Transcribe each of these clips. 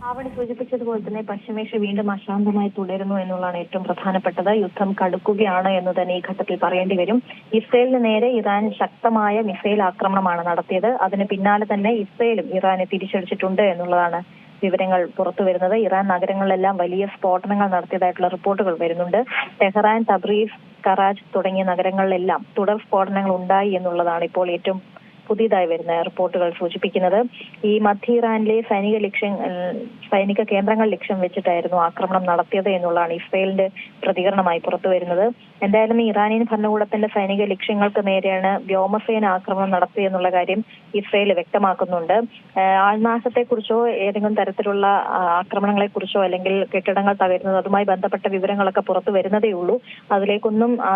ആവണി സൂചിപ്പിച്ചതുപോലെ തന്നെ പശ്ചിമേഷ്യ വീണ്ടും അശാന്തമായി തുടരുന്നു എന്നുള്ളതാണ് ഏറ്റവും പ്രധാനപ്പെട്ടത്. യുദ്ധം കടുക്കുകയാണ് എന്ന് തന്നെ ഈ ഘട്ടത്തിൽ പറയേണ്ടി വരും. ഇസ്രയേലിന് നേരെ ഇറാൻ ശക്തമായ മിസൈൽ ആക്രമണമാണ് നടത്തിയത്. അതിന് പിന്നാലെ തന്നെ ഇസ്രയേലും ഇറാനെ തിരിച്ചടിച്ചിട്ടുണ്ട് എന്നുള്ളതാണ് വിവരങ്ങൾ പുറത്തു വരുന്നത്. ഇറാൻ നഗരങ്ങളിലെല്ലാം വലിയ സ്ഫോടനങ്ങൾ നടത്തിയതായിട്ടുള്ള റിപ്പോർട്ടുകൾ വരുന്നുണ്ട്. ടെഹ്റാൻ, തബ്രീസ്, കറാച്ച് തുടങ്ങിയ നഗരങ്ങളിലെല്ലാം തുടർ സ്ഫോടനങ്ങൾ ഉണ്ടായി എന്നുള്ളതാണ് ഇപ്പോൾ ഏറ്റവും പുതിയതായി വരുന്ന റിപ്പോർട്ടുകൾ സൂചിപ്പിക്കുന്നത്. ഈ മധ്യ ഇറാനിലെ സൈനിക കേന്ദ്രങ്ങൾ ലക്ഷ്യം വെച്ചിട്ടായിരുന്നു ആക്രമണം നടത്തിയത് എന്നുള്ളതാണ് ഇസ്രയേലിന്റെ പ്രതികരണമായി പുറത്തു വരുന്നത്. എന്തായാലും ഇറാനിയൻ ഭരണകൂടത്തിന്റെ സൈനിക ലക്ഷ്യങ്ങൾക്ക് നേരെയാണ് വ്യോമസേന ആക്രമണം നടത്തിയെന്നുള്ള കാര്യം ഇസ്രയേൽ വ്യക്തമാക്കുന്നുണ്ട്. ആൾനാശത്തെക്കുറിച്ചോ ഏതെങ്കിലും തരത്തിലുള്ള ആക്രമണങ്ങളെക്കുറിച്ചോ അല്ലെങ്കിൽ കെട്ടിടങ്ങൾ തകരുന്നത് അതുമായി ബന്ധപ്പെട്ട വിവരങ്ങളൊക്കെ പുറത്തു വരുന്നതേ ഉള്ളൂ.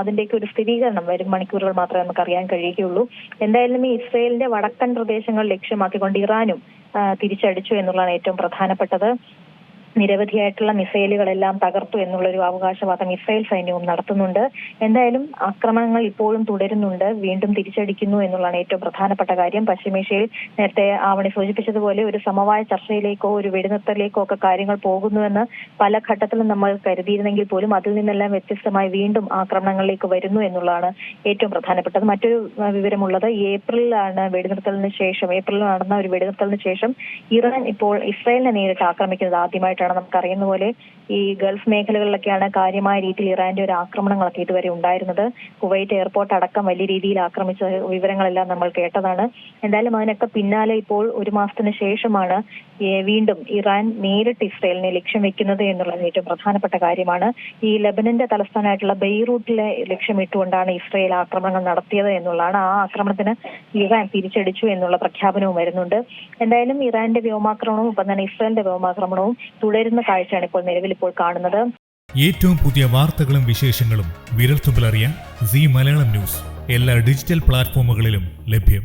അതിന്റെയൊക്കെ ഒരു സ്ഥിരീകരണം വരും മണിക്കൂറുകൾ മാത്രമേ നമുക്ക് അറിയാൻ കഴിയുകയുള്ളൂ. എന്തായാലും ഈ ഇസ്രയേലിന്റെ വടക്കൻ പ്രദേശങ്ങൾ ലക്ഷ്യമാക്കിക്കൊണ്ട് ഇറാനും തിരിച്ചടിച്ചു എന്നുള്ളതാണ് ഏറ്റവും പ്രധാനപ്പെട്ടത്. നിരവധിയായിട്ടുള്ള മിസൈലുകളെല്ലാം തകർത്തു എന്നുള്ളൊരു അവകാശവാദം ഇസ്രായേൽ സൈന്യവും നടത്തുന്നുണ്ട്. എന്തായാലും ആക്രമണങ്ങൾ ഇപ്പോഴും തുടരുന്നുണ്ട്, വീണ്ടും തിരിച്ചടിക്കുന്നു എന്നുള്ളതാണ് ഏറ്റവും പ്രധാനപ്പെട്ട കാര്യം. പശ്ചിമേഷ്യയിൽ നേരത്തെ ആവണി സൂചിപ്പിച്ചതുപോലെ ഒരു സമവായ ചർച്ചയിലേക്കോ ഒരു വെടിനിർത്തലിലേക്കോ ഒക്കെ കാര്യങ്ങൾ പോകുന്നുവെന്ന് പല ഘട്ടത്തിലും നമ്മൾ കരുതിയിരുന്നെങ്കിൽ പോലും അതിൽ നിന്നെല്ലാം വ്യത്യസ്തമായി വീണ്ടും ആക്രമണങ്ങളിലേക്ക് വരുന്നു എന്നുള്ളതാണ് ഏറ്റവും പ്രധാനപ്പെട്ടത്. മറ്റൊരു വിവരമുള്ളത് ഏപ്രിലിൽ നടന്ന ഒരു വെടിനിർത്തലിന് ശേഷം ഇറാൻ ഇപ്പോൾ ഇസ്രായേലിനെ നേരിട്ട് ആക്രമിക്കുന്നത് ആദ്യമായിട്ടാണ്. നമുക്കറിയുന്ന പോലെ ഈ ഗൾഫ് മേഖലകളിലൊക്കെയാണ് കാര്യമായ രീതിയിൽ ഇറാന്റെ ഒരു ആക്രമണങ്ങളൊക്കെ ഇതുവരെ ഉണ്ടായിരുന്നത്. കുവൈറ്റ് എയർപോർട്ട് അടക്കം വലിയ രീതിയിൽ ആക്രമിച്ച വിവരങ്ങളെല്ലാം നമ്മൾ കേട്ടതാണ്. എന്തായാലും അതിനൊക്കെ പിന്നാലെ ഇപ്പോൾ ഒരു മാസത്തിന് ശേഷമാണ് വീണ്ടും ഇറാൻ നേരിട്ട് ഇസ്രായേലിനെ ലക്ഷ്യം വെക്കുന്നത് എന്നുള്ളത് ഏറ്റവും പ്രധാനപ്പെട്ട കാര്യമാണ്. ഈ ലെബനന്റെ തലസ്ഥാനമായിട്ടുള്ള ബെയ്റൂട്ടിലെ ലക്ഷ്യമിട്ടുകൊണ്ടാണ് ഇസ്രായേൽ ആക്രമണങ്ങൾ നടത്തിയത് എന്നുള്ളതാണ്. ആ ആക്രമണത്തിന് ഇറാൻ തിരിച്ചടിച്ചു എന്നുള്ള പ്രഖ്യാപനവും വരുന്നുണ്ട്. എന്തായാലും ഇറാന്റെ വ്യോമാക്രമണവും ഒപ്പം തന്നെ ഇസ്രായേലിന്റെ വ്യോമാക്രമണവും തുടരുന്ന കാഴ്ചയാണ് ഇപ്പോൾ നിലവിൽ കാണുന്നത്. ഏറ്റവും പുതിയ വാർത്തകളും വിശേഷങ്ങളും വിരൽത്തുമ്പിലറിയാൻ സീ മലയാളം ന്യൂസ് എല്ലാ ഡിജിറ്റൽ പ്ലാറ്റ്ഫോമുകളിലും ലഭ്യം.